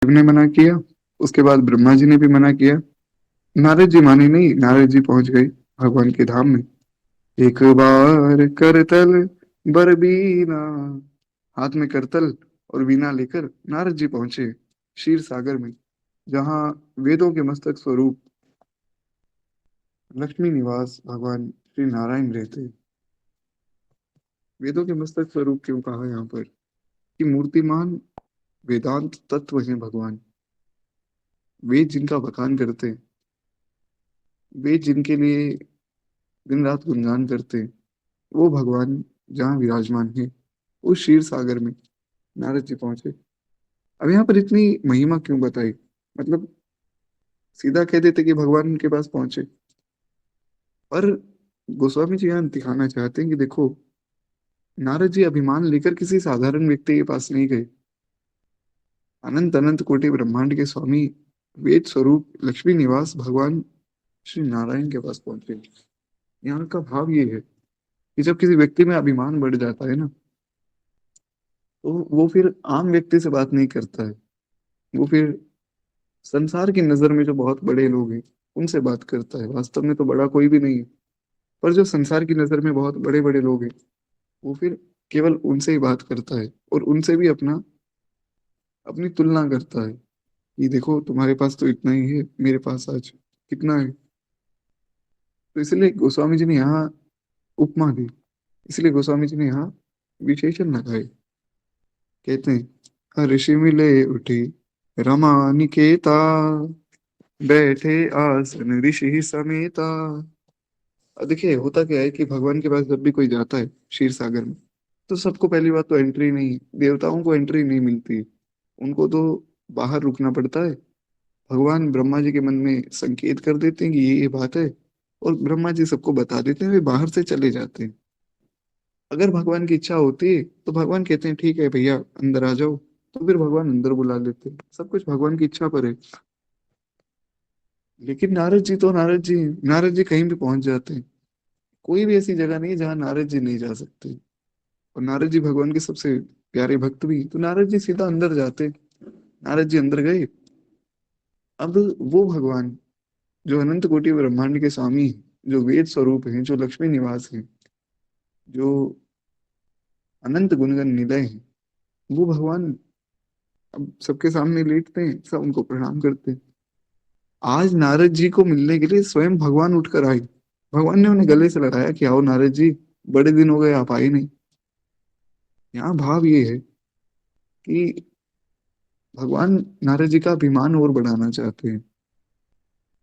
शिव ने मना किया, उसके बाद ब्रह्मा जी ने भी मना किया। नारद जी माने नहीं, नारद जी पहुंच गए भगवान के धाम में। एक बार करतल बर बीना, हाथ में करतल और वीणा लेकर नारद जी पहुंचे क्षीर सागर में, जहाँ वेदों के मस्तक स्वरूप लक्ष्मी निवास भगवान श्री नारायण रहते। वेदों के मस्तक स्वरूप क्यों कहा यहाँ पर? कि मूर्तिमान वेदांत तत्व हैं भगवान। वेद जिनका बखान करते हैं, वेद जिनके लिए दिन रात गुणगान करते हैं, वो भगवान जहाँ विराजमान है, उस क्षीर सागर में नारद जी पहुंचे। अब यहाँ पर इतनी महिमा क्यों बताई? मतलब सीधा कह देते कि भगवान उनके पास पहुंचे, पर गोस्वामी जी यहाँ दिखाना चाहते हैं कि देखो, नारद जी अभिमान लेकर किसी साधारण व्यक्ति के पास नहीं गए। अनंत अनंत कोटि ब्रह्मांड के स्वामी, वेद स्वरूप लक्ष्मी निवास भगवान श्री नारायण के पास पहुंचे। यहाँ का भाव ये है कि जब किसी व्यक्ति में अभिमान बढ़ जाता है ना, तो वो फिर आम व्यक्ति से बात नहीं करता है। वो फिर संसार की नजर में जो बहुत बड़े लोग हैं उनसे बात करता है। वास्तव में तो बड़ा कोई भी नहीं है, पर जो संसार की नजर में बहुत बड़े बड़े लोग हैं, वो फिर केवल उनसे ही बात करता है, और उनसे भी अपनी तुलना करता है कि देखो तुम्हारे पास तो इतना ही है, मेरे पास आज कितना है। तो इसलिए गोस्वामी जी ने यहाँ उपमा दी, इसलिए गोस्वामी जी ने यहाँ विशेषण लगाए। कहते हैं, ऋषि मिले उठी रमा निकेता, बैठे आसन ऋषि समेता। अब देखिए होता क्या है कि भगवान के पास जब भी कोई जाता है क्षीर सागर में, तो सबको पहली बात तो एंट्री नहीं, देवताओं को एंट्री नहीं मिलती। उनको तो बाहर रुकना पड़ता है। भगवान ब्रह्मा जी के मन में संकेत कर देते हैं कि ये बात है, और ब्रह्मा जी सबको बता देते हैं, वे बाहर से चले जाते हैं। अगर भगवान की इच्छा होती है तो भगवान कहते हैं ठीक है भैया अंदर आ जाओ, तो फिर भगवान अंदर बुला लेते हैं। सब कुछ भगवान की इच्छा पर है। लेकिन नारद जी कहीं भी पहुंच जाते हैं। कोई भी ऐसी जगह नहीं है जहाँ नारद जी नहीं जा सकते। और नारद जी भगवान के सबसे प्यारे भक्त भी, तो नारद जी सीधा अंदर जाते। नारद जी अंदर गए। अब वो भगवान जो अनंत कोटि ब्रह्मांड के स्वामी हैं, जो वेद स्वरूप हैं, जो लक्ष्मी निवास हैं, जो अनंत गुणगण निलय हैं, वो भगवान अब सबके सामने लेटते हैं, सब उनको प्रणाम करते हैं। आज नारद जी को मिलने के लिए स्वयं भगवान उठकर आए। भगवान ने उन्हें गले से लगाया कि आओ नारद जी, बड़े दिन हो गए आप आए नहीं। यहाँ भाव ये है कि भगवान नारद जी का अभिमान और बढ़ाना चाहते हैं,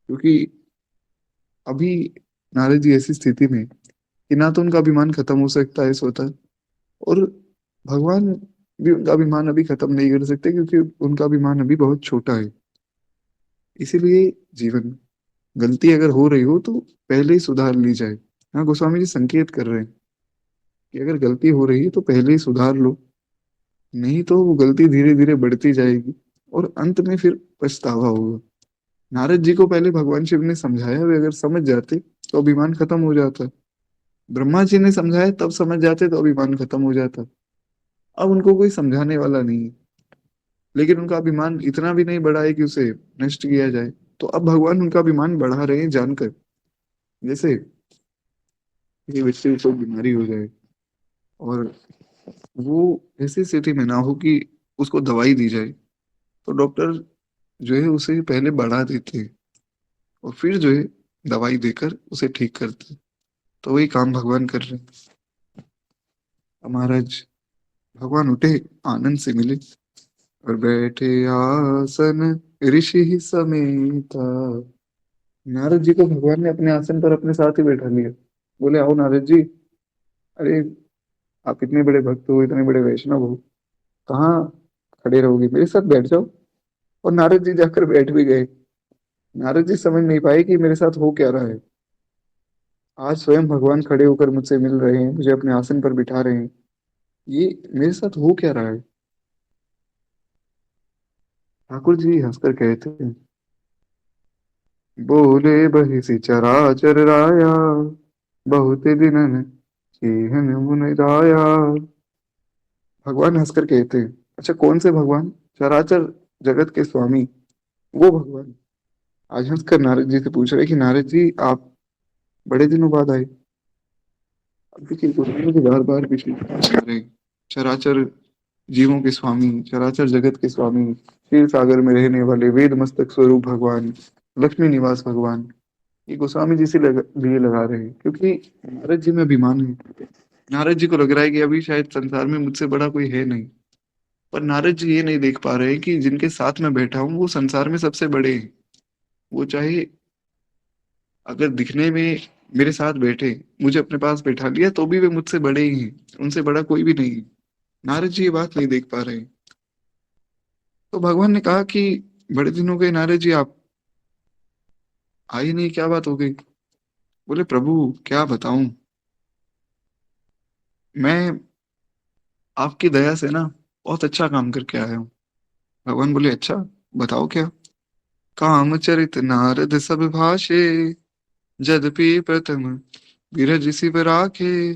क्योंकि अभी नारद जी ऐसी स्थिति में कि ना तो उनका अभिमान खत्म हो सकता है स्वतः, और भगवान भी उनका अभिमान अभी खत्म नहीं कर सकते, क्योंकि उनका अभिमान अभी बहुत छोटा है। इसीलिए जीवन गलती अगर हो रही हो तो पहले ही सुधार ली जाए। हाँ, गोस्वामी जी संकेत कर रहे हैं कि अगर गलती हो रही है तो पहले ही सुधार लो, नहीं तो वो गलती धीरे धीरे बढ़ती जाएगी, और अंत में फिर पछतावा होगा। नारद जी को पहले भगवान शिव ने समझाया, वे अगर समझ जाते तो अभिमान खत्म हो जाता। ब्रह्मा जी ने समझाया तब समझ जाते तो अभिमान खत्म हो जाता। अब उनको कोई समझाने वाला नहीं है, लेकिन उनका अभिमान इतना भी नहीं बढ़ा है कि उसे नष्ट किया जाए। तो अब भगवान उनका अभिमान बढ़ा रहे हैं जानकर। जैसे ये व्यक्ति को बीमारी हो जाए, और वो ऐसी स्थिति में ना हो कि उसको दवाई दी जाए, तो डॉक्टर जो है उसे पहले बढ़ा देते हैं, और फिर जो है दवाई देकर उसे ठीक करते हैं। तो वही काम भगवान कर रहे हैं। अब महाराज भगवान उठे, आनंद से मिले, और बैठे आसन ऋषि समेता। नारद जी को भगवान ने अपने आसन पर अपने साथ ही बैठा लिया। बोले आओ नारद जी, अरे आप इतने बड़े भक्त हो, इतने बड़े वैष्णव हो, कहाँ खड़े रहोगे, मेरे साथ बैठ जाओ। और नारद जी जाकर बैठ भी गए। नारद जी समझ नहीं पाए कि मेरे साथ हो क्या रहा है। आज स्वयं भगवान खड़े होकर मुझसे मिल रहे हैं, मुझे अपने आसन पर बिठा रहे हैं, ये मेरे साथ हो क्या रहा है। ठाकुर जी हंसकर कहते हैं, बोले बहिसी चराचर राया, बहुत दिनन केहन मुन राया। भगवान हंसकर कहते हैं, अच्छा कौन से भगवान? चराचर जगत के स्वामी, वो भगवान आज हंसकर नारद जी से पूछ रहे कि नारद जी आप बड़े दिनों बाद आए। अब देखिए गोस्वामी जी बार बार पिछले पूछा रहे हैं, चराचर जीवों के स्वामी, चराचर जगत के स्वामी, क्षीर सागर में रहने वाले वेद मस्तक स्वरूप भगवान, लक्ष्मी निवास भगवान, ये गोस्वामी जी से लिए लगा रहे हैं क्योंकि नारद जी में अभिमान है। नारद जी को लग रहा है कि अभी शायद संसार में मुझसे बड़ा कोई है नहीं। पर नारद जी ये नहीं देख पा रहे हैं कि जिनके साथ मैं बैठा हूँ वो संसार में सबसे बड़े हैं। वो चाहे अगर दिखने में मेरे साथ बैठे, मुझे अपने पास बैठा लिया, तो भी वे मुझसे बड़े ही हैं, उनसे बड़ा कोई भी नहीं है। नारद जी ये बात नहीं देख पा रहे हैं। तो भगवान ने कहा कि बड़े दिन हो गए नारद जी, आप आए नहीं, क्या बात हो गई? बोले प्रभु क्या बताऊं, मैं आपकी दया से ना बहुत अच्छा काम करके आया हूँ। भगवान बोले अच्छा, बताओ क्या? काम चरित नारद सब भाषे, यद्यपि प्रथम बिरज शिव राखे।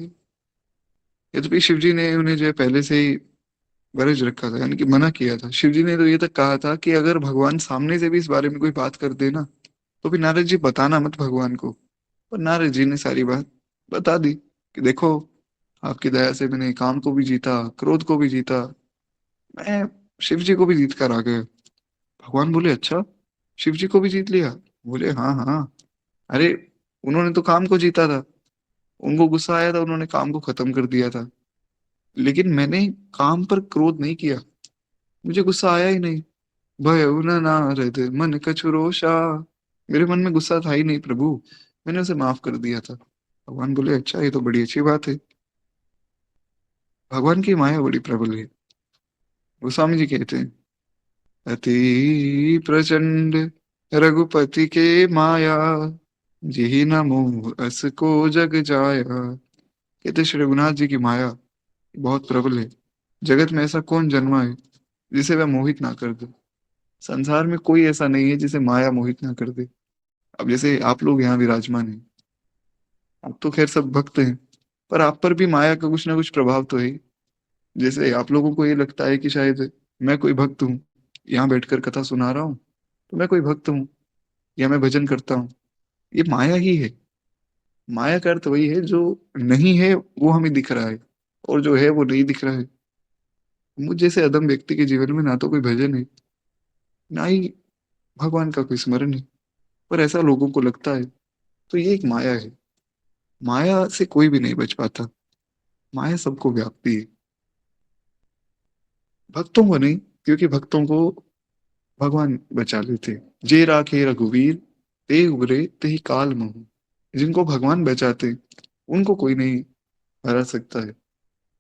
यद्यपि शिव जी ने उन्हें जो है पहले से ही वरज रखा था, यानी कि मना किया था। शिव जी ने तो ये तक कहा था कि अगर भगवान सामने से भी इस बारे में कोई बात कर देना तो फिर नारद जी बताना मत भगवान को। पर नारद जी ने सारी बात बता दी कि देखो, आपकी दया से मैंने काम को भी जीता, क्रोध को भी जीता, मैं शिव जी को भी जीत कर आ गया। भगवान बोले अच्छा, शिव जी को भी जीत लिया? बोले हाँ हाँ, अरे उन्होंने तो काम को जीता था, उनको गुस्सा आया था, उन्होंने काम को खत्म कर दिया था। लेकिन मैंने काम पर क्रोध नहीं किया, मुझे गुस्सा आया ही नहीं। भय न नारद मन कछु रोषा, मेरे मन में गुस्सा था ही नहीं प्रभु, मैंने उसे माफ कर दिया था। भगवान बोले अच्छा, ये तो बड़ी अच्छी बात है। भगवान की माया बड़ी प्रबल है। गोस्वामी जी कहते हैं अति प्रचंड रघुपति के माया, जेहि न मोह अस को जग जाया। कहते श्री रघुनाथ जी की माया बहुत प्रबल है। जगत में ऐसा कौन जन्मा है जिसे वह मोहित ना कर दे? संसार में कोई ऐसा नहीं है जिसे माया मोहित ना कर दे। अब जैसे आप लोग यहाँ विराजमान हैं, आप तो खैर सब भक्त हैं, पर आप पर भी माया का कुछ ना कुछ प्रभाव तो है। जैसे आप लोगों को ये लगता है कि शायद मैं कोई भक्त हूँ, यहाँ बैठकर कथा सुना रहा हूँ तो मैं कोई भक्त हूँ, या मैं भजन करता हूँ। ये माया ही है। माया का अर्थ वही है जो नहीं है वो हमें दिख रहा है, और जो है वो नहीं दिख रहा है। मुझ जैसे अदम व्यक्ति के जीवन में ना तो कोई भजन है, ना ही भगवान का कोई स्मरण है, पर ऐसा लोगों को लगता है। तो ये एक माया है। माया से कोई भी नहीं बच पाता, माया सबको व्यापती है, भक्तों को नहीं, क्योंकि भक्तों को भगवान बचा लेते। जे राखे रघुवीर, ते उबरे ते ही काल महु। जिनको भगवान बचाते उनको कोई नहीं हरा सकता है।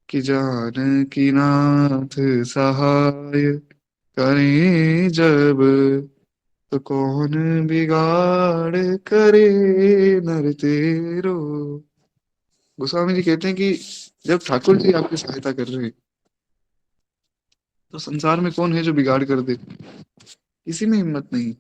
कि जानकी नाथ सहाय, करें जब तो कौन बिगाड़ करे नर तेरो। गोस्वामी जी कहते हैं कि जब ठाकुर जी आपकी सहायता कर रहे हैं तो संसार में कौन है जो बिगाड़ कर दे? किसी में हिम्मत नहीं।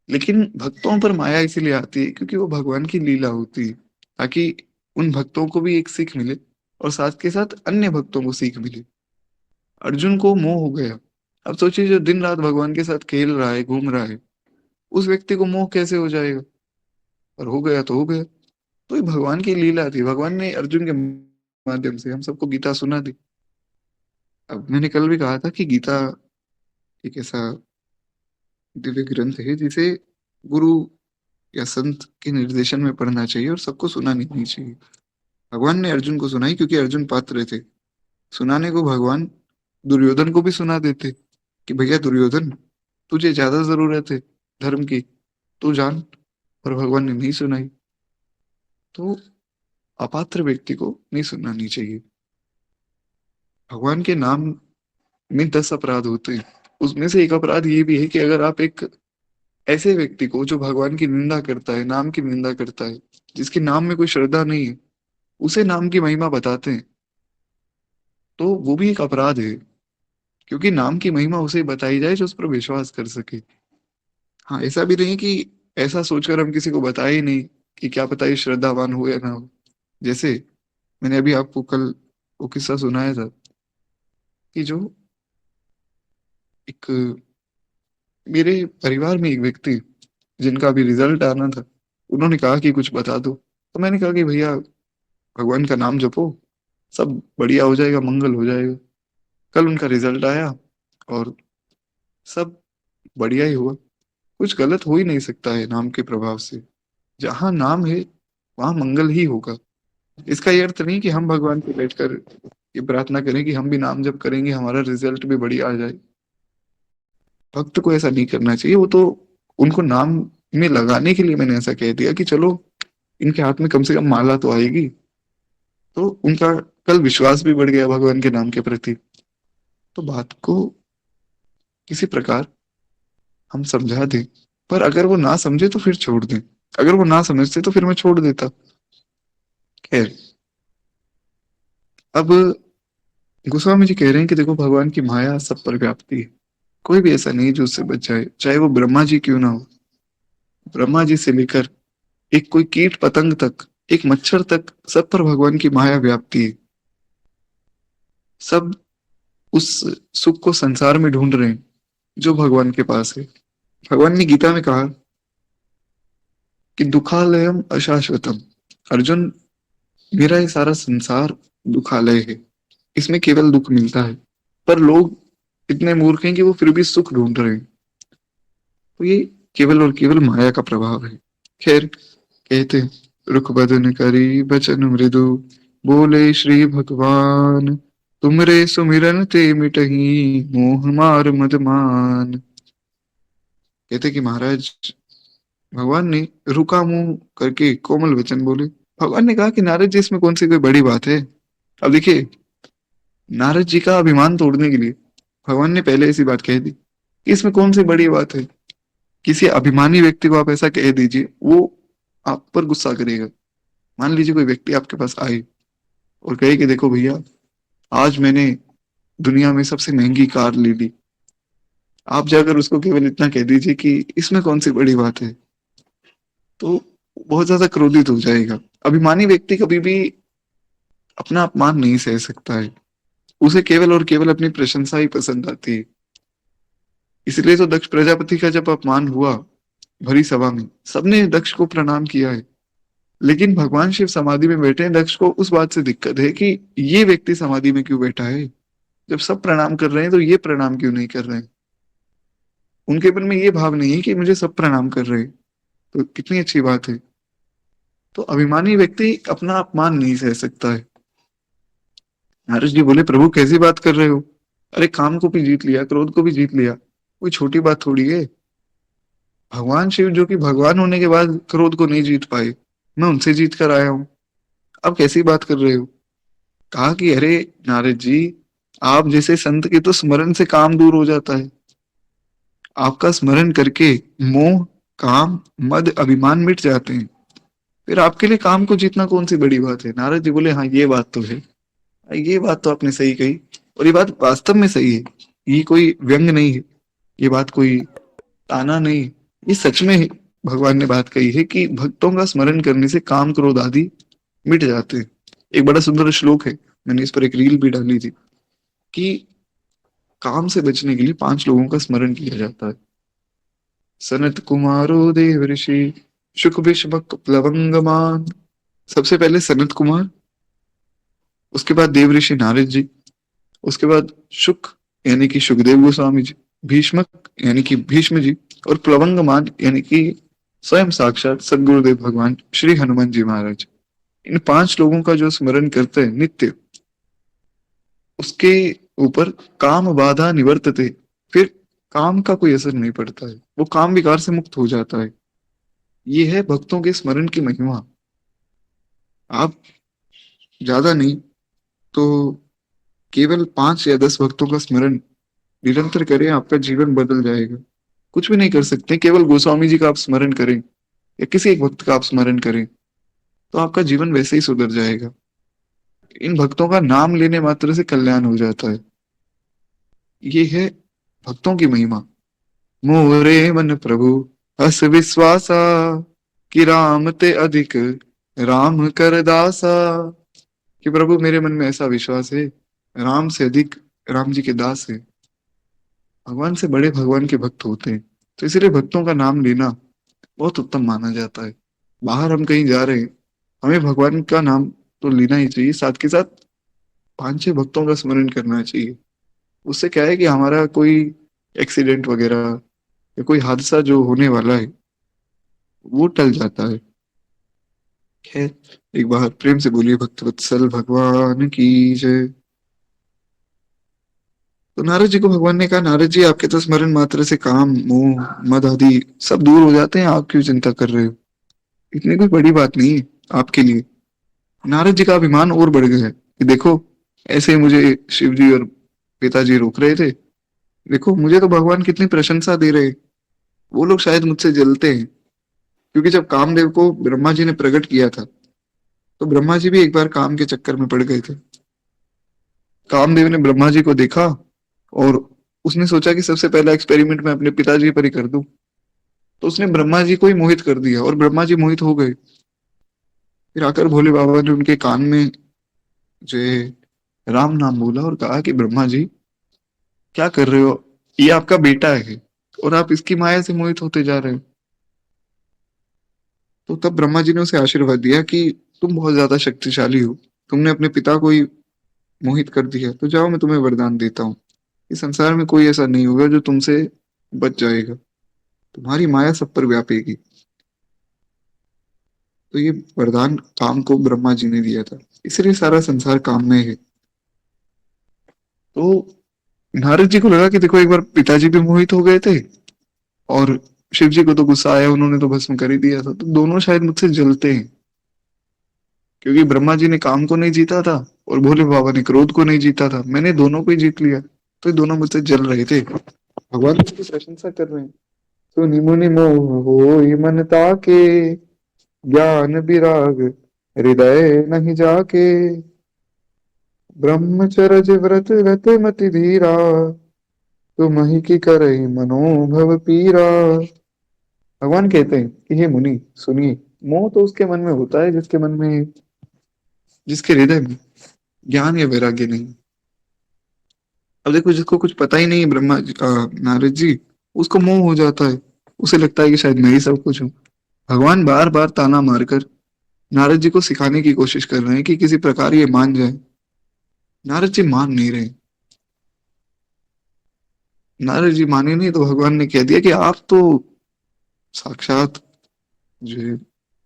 लेकिन भक्तों पर माया इसीलिए आती है क्योंकि वो भगवान की लीला होती है, ताकि उन भक्तों को भी एक सीख मिले और साथ के साथ अन्य भक्तों को सीख मिले। अर्जुन को मोह हो गया। अब सोचिए, जो दिन रात भगवान के साथ खेल रहा है, घूम रहा है, उस व्यक्ति को मोह कैसे हो जाएगा? और हो गया तो हो गया। तो ये भगवान की लीला थी, भगवान ने अर्जुन के माध्यम से हम सबको गीता सुना दी। अब मैंने कल भी कहा था कि गीता एक ऐसा दिव्य ग्रंथ है जिसे गुरु या संत के निर्देशन में पढ़ना चाहिए और सबको सुनानी नहीं चाहिए। भगवान ने अर्जुन को सुनाई क्योंकि अर्जुन पात्र थे सुनाने को। भगवान दुर्योधन को भी सुना देते कि भैया दुर्योधन, तुझे ज्यादा जरूरत है धर्म की, तू जान। पर भगवान ने नहीं सुनाई। तो अपात्र व्यक्ति को नहीं सुनानी चाहिए। भगवान के नाम में 10 अपराध होते हैं, उसमें से एक अपराध ये भी है कि अगर आप एक ऐसे व्यक्ति को जो भगवान की निंदा करता है, नाम की निंदा करता है, जिसके नाम में कोई श्रद्धा नहीं है, उसे नाम की महिमा बताते हैं, तो वो भी एक अपराध है। क्योंकि नाम की महिमा उसे बताई जाए जो उस पर विश्वास कर सके। हाँ, ऐसा भी नहीं कि ऐसा सोचकर हम किसी को बताए ही नहीं कि क्या पता ये श्रद्धावान हो या ना हो। जैसे मैंने अभी आपको कल वो किस्सा सुनाया था कि जो एक मेरे परिवार में एक व्यक्ति जिनका अभी रिजल्ट आना था, उन्होंने कहा कि कुछ बता दो। तो मैंने कहा कि भैया भगवान का नाम जपो, सब बढ़िया हो जाएगा, मंगल हो जाएगा। कल उनका रिजल्ट आया और सब बढ़िया ही हुआ। कुछ गलत हो ही नहीं सकता है नाम के प्रभाव से। जहां नाम है वहां मंगल ही होगा। इसका ये अर्थ नहीं कि हम भगवान को बैठकर ये प्रार्थना करें कि हम भी नाम जप करेंगे, हमारा रिजल्ट भी बढ़िया आ जाए। भक्त को ऐसा नहीं करना चाहिए। वो तो उनको नाम में लगाने के लिए मैंने ऐसा कह दिया कि चलो इनके हाथ में कम से कम माला तो आएगी। तो उनका कल विश्वास भी बढ़ गया भगवान के नाम के प्रति। तो बात को किसी प्रकार हम समझा दें, पर अगर वो ना समझे तो फिर छोड़ दें। अगर वो ना समझते तो फिर मैं छोड़ देता। खैर, अब गोस्वामी जी कह रहे हैं कि देखो भगवान की माया सब पर व्याप्ति है। कोई भी ऐसा नहीं जो उससे बच जाए, चाहे वो ब्रह्मा जी क्यों ना हो। ब्रह्मा जी से लेकर एक कोई कीट पतंग तक, एक मच्छर तक, सब पर भगवान की माया व्याप्ति है। सब उस सुख को संसार में ढूंढ रहे हैं जो भगवान के पास है। भगवान ने गीता में कहा कि दुखालयम अशाश्वतम। अर्जुन, मेरा ये सारा संसार दुखालय है, इसमें केवल दुख मिलता है। पर लोग इतने मूर्ख हैं कि वो फिर भी सुख ढूंढ रहे हैं। तो ये केवल और केवल माया का प्रभाव है। खैर, कहते हैं, रुख बदन करी बचन मृदु, बोले श्री भगवान, तुमरे सुमिरन ते मिटही मोह मार मद मान। कहते कि महाराज, भगवान ने रुका मुंह करके कोमल वचन बोले। भगवान ने कहा कि नारद जी इसमें कौन सी कोई बड़ी बात है। अब देखिए, नारद जी का अभिमान तोड़ने के लिए भगवान ने पहले ऐसी बात कह दी कि इसमें कौन सी बड़ी बात है। किसी अभिमानी व्यक्ति को आप ऐसा कह दीजिए, वो आप पर गुस्सा करेगा। मान लीजिए कोई व्यक्ति आपके पास आए और कहे कि देखो भैया, आज मैंने दुनिया में सबसे महंगी कार ले ली। आप जाकर उसको केवल इतना कह दीजिए कि इसमें कौन सी बड़ी बात है, तो बहुत ज्यादा क्रोधित हो जाएगा। अभिमानी व्यक्ति कभी भी अपना अपमान नहीं सह सकता है। उसे केवल और केवल अपनी प्रशंसा ही पसंद आती है। इसलिए तो दक्ष प्रजापति का जब अपमान हुआ भरी सभा में, सबने दक्ष को प्रणाम किया है। लेकिन भगवान शिव समाधि में बैठे हैं, दक्ष को उस बात से दिक्कत है कि ये व्यक्ति समाधि में क्यों बैठा है। जब सब प्रणाम कर रहे हैं तो ये प्रणाम क्यों नहीं कर रहे हैं। उनके मन में ये भाव नहीं है कि मुझे सब प्रणाम कर रहे हैं। तो कितनी अच्छी बात है। तो अभिमानी व्यक्ति अपना अपमान नहीं सह सकता है। नारद जी बोले, प्रभु कैसी बात कर रहे हो। अरे काम को भी जीत लिया, क्रोध को भी जीत लिया, कोई छोटी बात थोड़ी है। भगवान शिव जो कि भगवान होने के बाद क्रोध को नहीं जीत पाए, मैं उनसे जीत कर आया हूँ। अब कैसी बात कर रहे हो। कहा कि अरे नारद जी, आप जैसे संत के तो स्मरण से काम दूर हो जाता है। आपका स्मरण करके मोह, काम, मद, अभिमान मिट जाते हैं। फिर आपके लिए काम को जीतना कौन सी बड़ी बात है। नारद जी बोले, हाँ ये बात तो है। ये बात तो आपने सही कही, और ये बात वास्तव में सही है। ये कोई व्यंग नहीं है, ये बात कोई ताना नहीं, ये सच में भगवान ने बात कही है कि भक्तों का स्मरण करने से काम, क्रोध आदि मिट जाते हैं। एक बड़ा सुंदर श्लोक है, मैंने इस पर एक रील भी डाली थी कि काम से बचने के लिए 5 लोगों का स्मरण किया जाता है। सनत कुमारो देव ऋषि, शुक विषभक प्लवंगमान। सबसे पहले सनत कुमार, उसके बाद देव ऋषि नारद जी, उसके बाद शुक यानी कि सुखदेव गोस्वामी जी, भीष्मक यानी कि भीष्म जी, और प्लवंगमान यानी कि स्वयं साक्षात सदगुरुदेव भगवान श्री हनुमान जी महाराज। इन 5 लोगों का जो स्मरण करते हैं नित्य, उसके ऊपर काम बाधा निवर्तते। फिर काम का कोई असर नहीं पड़ता है, वो काम विकार से मुक्त हो जाता है। ये है भक्तों के स्मरण की महिमा। आप ज्यादा नहीं तो केवल 5 या 10 भक्तों का स्मरण निरंतर करें, आपका जीवन बदल जाएगा। कुछ भी नहीं कर सकते, केवल गोस्वामी जी का आप स्मरण करें या किसी एक भक्त का आप स्मरण करें, तो आपका जीवन वैसे ही सुधर जाएगा। इन भक्तों का नाम लेने मात्र से कल्याण हो जाता है। ये है भक्तों की महिमा। मोरे मन प्रभु हस विश्वासा, कि राम ते अधिक राम कर दासा। कि प्रभु मेरे मन में ऐसा विश्वास है, राम से अधिक राम जी के दास है। भगवान से बड़े भगवान के भक्त होते हैं। तो इसीलिए भक्तों का नाम लेना बहुत उत्तम माना जाता है। बाहर हम कहीं जा रहे हैं, हमें भगवान का नाम तो लेना ही चाहिए, साथ के साथ 5-6 भक्तों का स्मरण करना चाहिए। उससे क्या है कि हमारा कोई एक्सीडेंट वगैरह या कोई हादसा जो होने वाला है वो टल जाता है। खैर, एक बार प्रेम से बोलिए भक्तवत्सल भगवान की जय। तो नारद जी को भगवान ने कहा, नारद जी आपके तो स्मरण मात्र से काम मोह मद आदि सब दूर हो जाते हैं, आप क्यों चिंता कर रहे हो? इतनी कोई बड़ी बात नहीं है आपके लिए। नारद जी का अभिमान और बढ़ गया है कि देखो, ऐसे ही मुझे शिव जी और पिताजी रोक रहे थे, देखो मुझे तो भगवान कितनी प्रशंसा दे रहे हैं। वो लोग शायद मुझसे जलते हैं, क्योंकि जब कामदेव को ब्रह्मा जी ने प्रकट किया था तो ब्रह्मा जी भी एक बार काम के चक्कर में पड़ गए थे। कामदेव ने ब्रह्मा जी को देखा और उसने सोचा कि सबसे पहला एक्सपेरिमेंट मैं अपने पिताजी पर ही कर दूं। तो उसने ब्रह्मा जी को ही मोहित कर दिया और ब्रह्मा जी मोहित हो गए। फिर आकर भोले बाबा ने उनके कान में जो है राम नाम बोला और कहा कि ब्रह्मा जी क्या कर रहे हो, ये आपका बेटा है और आप इसकी माया से मोहित होते जा रहे हो। तो तब ब्रह्मा जी ने उसे आशीर्वाद दिया कि तुम बहुत ज्यादा शक्तिशाली हो, तुमने अपने पिता को ही मोहित कर दिया, तो जाओ मैं तुम्हें वरदान देता हूँ, इस संसार में कोई ऐसा नहीं होगा जो तुमसे बच जाएगा, तुम्हारी माया सब पर व्यापेगी। तो ये वरदान काम को ब्रह्मा जी ने दिया था, इसलिए सारा संसार काम में है। तो नारद जी को लगा कि देखो, एक बार पिताजी भी मोहित हो गए थे और शिव जी को तो गुस्सा आया, उन्होंने तो भस्म कर ही दिया था, तो दोनों शायद मुझसे जलते हैं, क्योंकि ब्रह्मा जी ने काम को नहीं जीता था और भोले बाबा ने क्रोध को नहीं जीता था, मैंने दोनों को ही जीत लिया। तो ये दोनों मुझसे जल रहे थे, भगवान की प्रशंसा कर रहे हैं। सुनि मुनि मोह होई मन ताके, ज्ञान विराग हृदय नहीं जाके, ब्रह्मचर्य व्रत रत मति धीरा, तुम ही की करई मनोभव पीरा। भगवान कहते हैं कि हे मुनि सुनिए, मोह तो उसके मन में होता है जिसके मन में, जिसके हृदय में ज्ञान या वैराग्य नहीं। अब देखो, जिसको कुछ पता ही नहीं है नारद जी, उसको मोह हो जाता है, उसे लगता है कि शायद मैं ही सब कुछ हूँ। भगवान बार बार ताना मारकर नारद जी को सिखाने की कोशिश कर रहे हैं कि किसी प्रकार ये मान जाए। नारद जी मान नहीं रहे। नारद जी माने नहीं तो भगवान ने कह दिया कि आप तो साक्षात जो है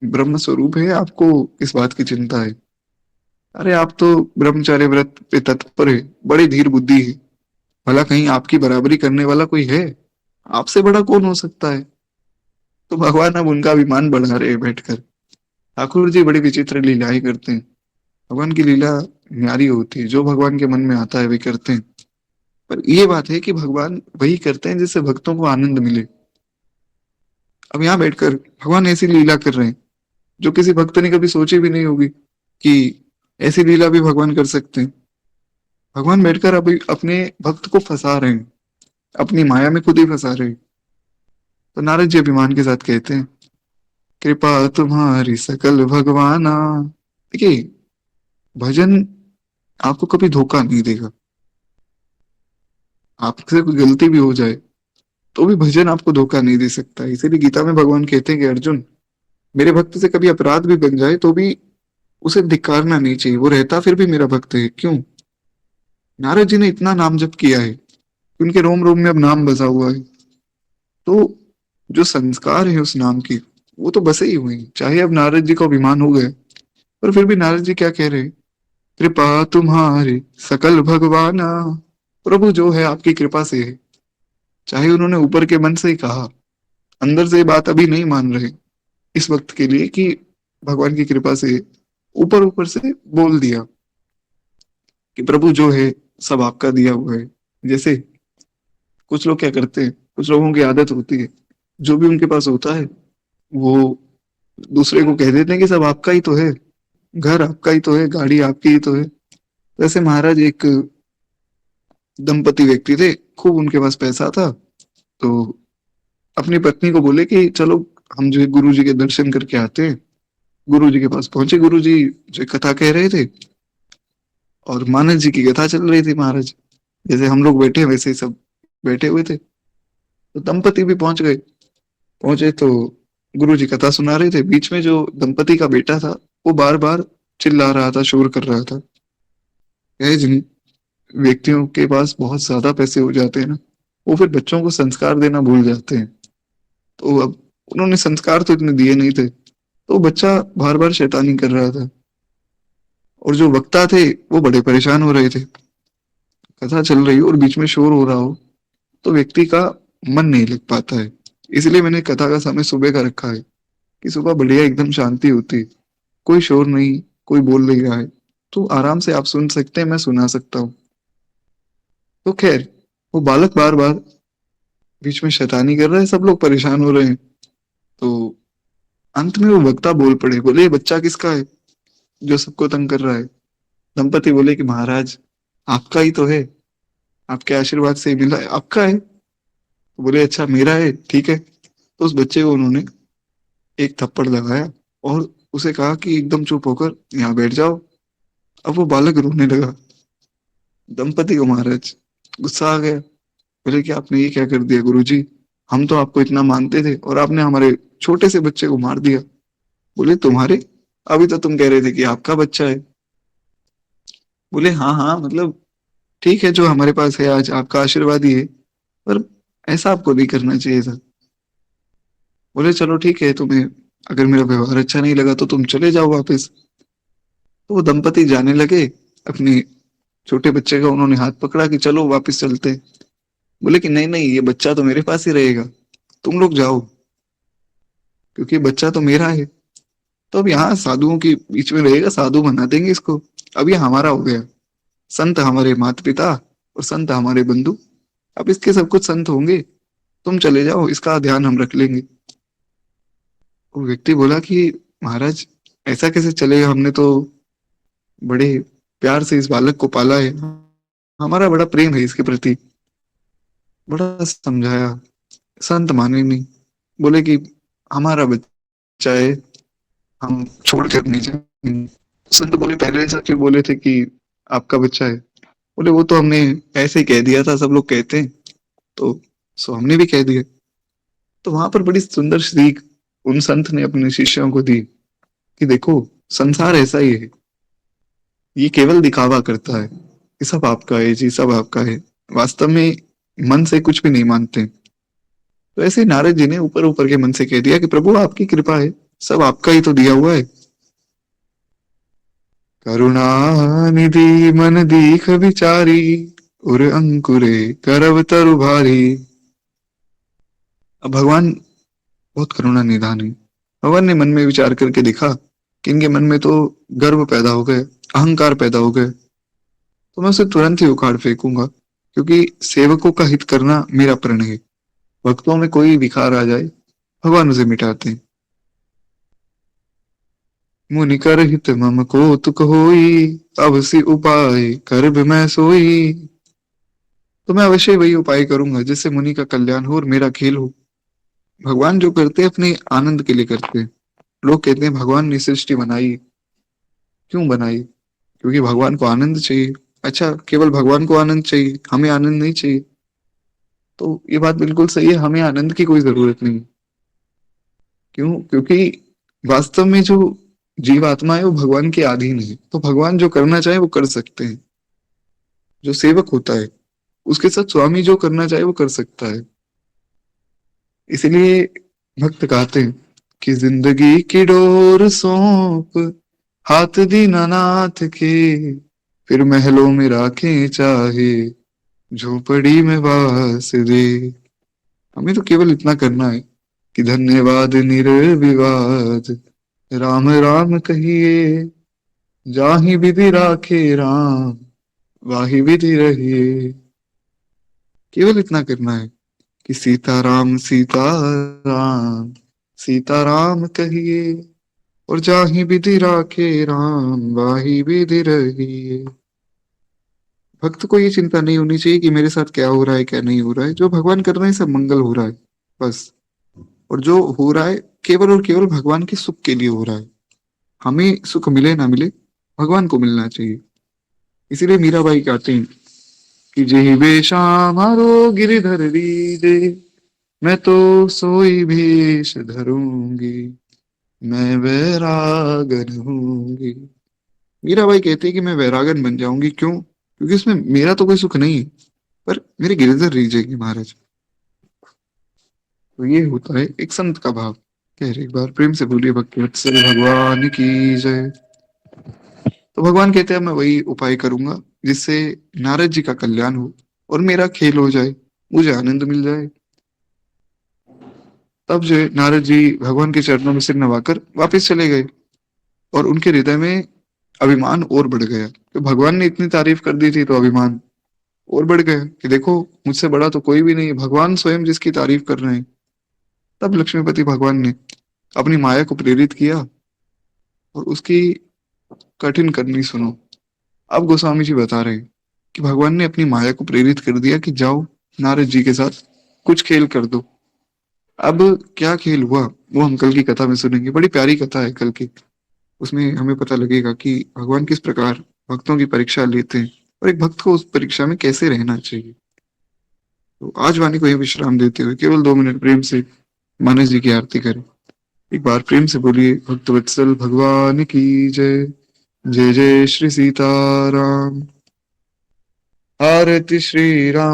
ब्रह्म स्वरूप है, आपको इस बात की चिंता है? अरे आप तो ब्रह्मचार्य व्रत पे तत्पर है, बड़ी धीर बुद्धि है, भला कहीं आपकी बराबरी करने वाला कोई है? आपसे बड़ा कौन हो सकता है? तो भगवान अब उनका अभिमान बढ़ा रहे हैं बैठकर। ठाकुर जी बड़ी विचित्र लीलाएं करते हैं। भगवान की लीला न्यारी होती है, जो भगवान के मन में आता है वे करते हैं। पर ये बात है कि भगवान वही करते हैं जिससे भक्तों को आनंद मिले। अब यहाँ बैठकर भगवान ऐसी लीला कर रहे हैं जो किसी भक्त ने कभी सोची भी नहीं होगी कि ऐसी लीला भी भगवान कर सकते हैं। भगवान बैठकर अभी अपने भक्त को फंसा रहे हैं, अपनी माया में खुद ही फंसा रहे हैं। तो नारद जी अभिमान के साथ कहते हैं, कृपा तुम्हारी सकल भगवाना। देखिए, भजन आपको कभी धोखा नहीं देगा। आपसे कोई गलती भी हो जाए तो भी भजन आपको धोखा नहीं दे सकता। इसीलिए गीता में भगवान कहते हैं कि अर्जुन, मेरे भक्त से कभी अपराध भी बन जाए तो भी उसे धिक्कारना नहीं चाहिए, वो रहता फिर भी मेरा भक्त है। क्यों? नारद जी ने इतना नाम जप किया है कि उनके रोम रोम में अब नाम बसा हुआ है। तो जो संस्कार है उस नाम की, वो तो बसे ही हुए हैं। चाहे अब नारद जी को अभिमान हो गए, पर फिर भी नारद जी क्या कह रहे हैं? कृपा तुम्हारी सकल भगवाना। प्रभु जो है आपकी कृपा से है। चाहे उन्होंने ऊपर के मन से ही कहा, अंदर से ये बात अभी नहीं मान रहे इस वक्त के लिए कि भगवान की कृपा से ऊपर ऊपर से बोल दिया कि प्रभु जो है सब आपका दिया हुआ है। जैसे कुछ लोग क्या करते हैं, कुछ लोगों की आदत होती है, जो भी उनके पास होता है वो दूसरे को कह देते हैं कि सब आपका ही तो है, घर आपका ही तो है, गाड़ी आपकी ही तो है। वैसे महाराज एक दंपति व्यक्ति थे, खूब उनके पास पैसा था, तो अपनी पत्नी को बोले कि चलो हम जो है गुरु जी के दर्शन करके आते हैं। गुरु जी के पास पहुंचे, गुरु जी जो कथा कह रहे थे और मानस जी की कथा चल रही थी महाराज। जैसे हम लोग बैठे हैं वैसे ही सब बैठे हुए थे, तो दंपति भी पहुंच गए। पहुंचे तो गुरु जी कथा सुना रहे थे। बीच में जो दंपति का बेटा था, वो बार बार चिल्ला रहा था, शोर कर रहा था। जिन व्यक्तियों के पास बहुत ज्यादा पैसे हो जाते हैं ना, वो फिर बच्चों को संस्कार देना भूल जाते हैं। तो अब उन्होंने संस्कार तो इतने दिए नहीं थे, तो बच्चा बार बार शैतानी कर रहा था। और जो वक्ता थे वो बड़े परेशान हो रहे थे। कथा चल रही हो और बीच में शोर हो रहा हो, तो व्यक्ति का मन नहीं लग पाता है। इसलिए मैंने कथा का समय सुबह का रखा है, कि सुबह बढ़िया एकदम शांति होती है, कोई शोर नहीं, कोई बोल नहीं रहा है, तो आराम से आप सुन सकते हैं, मैं सुना सकता हूँ। तो खैर, वो बालक बार बार बीच में शैतानी कर रहा है, सब लोग परेशान हो रहे हैं। तो अंत में वो वक्ता बोल पड़े, बोले "ये बच्चा किसका है जो सबको तंग कर रहा है?" दंपति बोले कि "महाराज, आपका ही तो है, आपके आशीर्वाद से ही मिला है, आपका है।" तो बोले "अच्छा, मेरा है, ठीक है।" तो उस बच्चे को उन्होंने एक थप्पड़ लगाया और उसे कहा कि एकदम चुप होकर यहाँ बैठ जाओ। अब वो बालक रोने लगा। दंपति को महाराज गुस्सा आ गया। बोले कि "आपने ये क्या कर दिया गुरुजी? हम तो आपको इतना मानते थे और आपने हमारे छोटे से बच्चे को मार दिया।" बोले "तुम्हारे? अभी तो तुम कह रहे थे कि आपका बच्चा है।" बोले "हाँ हाँ, मतलब ठीक है, जो हमारे पास है आज आपका आशीर्वाद ही है, पर ऐसा आपको नहीं करना चाहिए था।" बोले "चलो ठीक है, तुम्हें अगर मेरा व्यवहार अच्छा नहीं लगा तो तुम चले जाओ वापस।" तो वो दंपति जाने लगे। अपने छोटे बच्चे का उन्होंने हाथ पकड़ा कि "चलो वापस चलते हैं।" बोले कि "नहीं नहीं, ये बच्चा तो मेरे पास ही रहेगा, तुम लोग जाओ, क्योंकि बच्चा तो मेरा है। तो अब यहाँ साधुओं के बीच में रहेगा, साधु बना देंगे इसको। अब ये हमारा हो गया, संत हमारे माता पिता और संत हमारे बंधु, अब इसके सब कुछ संत होंगे, तुम चले जाओ, इसका ध्यान हम रख लेंगे।" वो व्यक्ति बोला कि "महाराज, ऐसा कैसे चलेगा? हमने तो बड़े प्यार से इस बालक को पाला है, हमारा बड़ा प्रेम है इसके प्रति।" बड़ा समझाया, संत माने नहीं। बोले कि "हमारा बच्चा है, हम छोड़ कर नहीं जाएंगे।" संत बोले "पहले ऐसा क्यों बोले थे कि आपका बच्चा है?" बोले "वो तो हमने ऐसे ही कह दिया था, सब लोग कहते हैं, तो सो हमने भी कह दिया।" तो वहां पर बड़ी सुंदर सीख उन संत ने अपने शिष्यों को दी, कि देखो, संसार ऐसा ही है, ये केवल दिखावा करता है, ये सब आपका है जी, सब आपका है, वास्तव में मन से कुछ भी नहीं मानते। तो ऐसे ही नारद जी ने ऊपर ऊपर के मन से कह दिया कि "प्रभु, आपकी कृपा है, सब आपका ही तो दिया हुआ है। करुणा निधि मन दीख बिचारी, उर अंकुरे करव तरु भारी।" अब भगवान बहुत करुणा निधान है। भगवान ने मन में विचार करके देखा कि इनके मन में तो गर्व पैदा हो गए, अहंकार पैदा हो गए, तो मैं उसे तुरंत ही उखाड़ फेंकूंगा, क्योंकि सेवकों का हित करना मेरा प्रण है। भक्तों में कोई विकार आ जाए, भगवान उसे मिटाते हैं। "मुनि कर हित मम कौतुक होई, अब सी उपाय कर मैं सोई।" तो मैं अवश्य वही उपाय करूंगा जिससे मुनि का कल्याण हो और मेरा खेल हो। भगवान जो करते हैं अपने आनंद के लिए करते हैं। लोग कहते हैं भगवान ने सृष्टि बनाई, क्यों बनाई? क्योंकि भगवान को आनंद चाहिए। अच्छा, केवल भगवान को आनंद चाहिए, हमें आनंद नहीं चाहिए? तो ये बात बिल्कुल सही है, हमें आनंद की कोई जरूरत नहीं। क्यों? क्योंकि वास्तव में जो जीवात्मा है वो भगवान के अधीन है, तो भगवान जो करना चाहे वो कर सकते हैं। जो सेवक होता है उसके साथ स्वामी जो करना चाहे वो कर सकता है। इसलिए भक्त कहते हैं कि "जिंदगी की डोर सौंप हाथ दीनानाथ के, फिर महलों में राखें चाहे झोपड़ी में वास दे।" हमें तो केवल इतना करना है कि "धन्यवाद निर्विवाद, राम राम कहिए, जाहि विधि राखे राम, वाहि विधि रहिए।" केवल इतना करना है कि "सीताराम सीताराम, सीताराम कहिए, और जाहि विधि राखे राम, वाहि विधि रहिए।" भक्त को ये चिंता नहीं होनी चाहिए कि मेरे साथ क्या हो रहा है, क्या नहीं हो रहा है। जो भगवान कर रहे हैं सब मंगल हो रहा है, बस। और जो हो रहा है केवल और केवल भगवान के सुख के लिए हो रहा है। हमें सुख मिले ना मिले, भगवान को मिलना चाहिए। इसीलिए मीराबाई कहते हैं कि जेहि बेशा मारो गिरधर रीजे, मैं तो सोई भेष धरूंगी, मैं वैरागन होंगी। मीराबाई कहती है कि मैं वैरागन बन जाऊंगी, क्यों? क्योंकि उसमें मेरा तो कोई सुख नहीं है, पर मेरे गिरधर रीझेगी महाराज। तो ये होता है एक संत का भाव। कह रहे एक बार प्रेम से बोलिए भक्ति वत्सल भगवान की जय। तो भगवान कहते हैं मैं वही उपाय करूंगा जिससे नारद जी का कल्याण हो और मेरा खेल हो जाए, मुझे आनंद मिल जाए। तब जो है नारद जी भगवान के चरणों में सिर नवाकर वापस चले गए, और उनके हृदय में अभिमान और बढ़ गया। तो भगवान ने इतनी तारीफ कर दी थी तो अभिमान और बढ़ गया कि देखो मुझसे बड़ा तो कोई भी नहीं है, भगवान स्वयं जिसकी तारीफ कर रहे हैं। तब लक्ष्मीपति भगवान ने अपनी माया को प्रेरित किया और उसकी कठिन करनी सुनो। अब गोस्वामी जी बता रहे हैं कि भगवान ने अपनी माया को प्रेरित कर दिया कि जाओ नारद जी के साथ कुछ खेल कर दो। अब क्या खेल हुआ वो हम कल की कथा में सुनेंगे, बड़ी प्यारी कथा है कल की। उसमें हमें पता लगेगा कि भगवान किस प्रकार भक्तों की परीक्षा लेते हैं और एक भक्त को उस परीक्षा में कैसे रहना चाहिए। तो आज वाणी को यह विश्राम देते हुए केवल 2 मिनट प्रेम से मानस जी की आरती करें। एक बार प्रेम से बोलिए भक्त वत्सल भगवान की जय। जय जय श्री सीताराम। आरती श्री राम।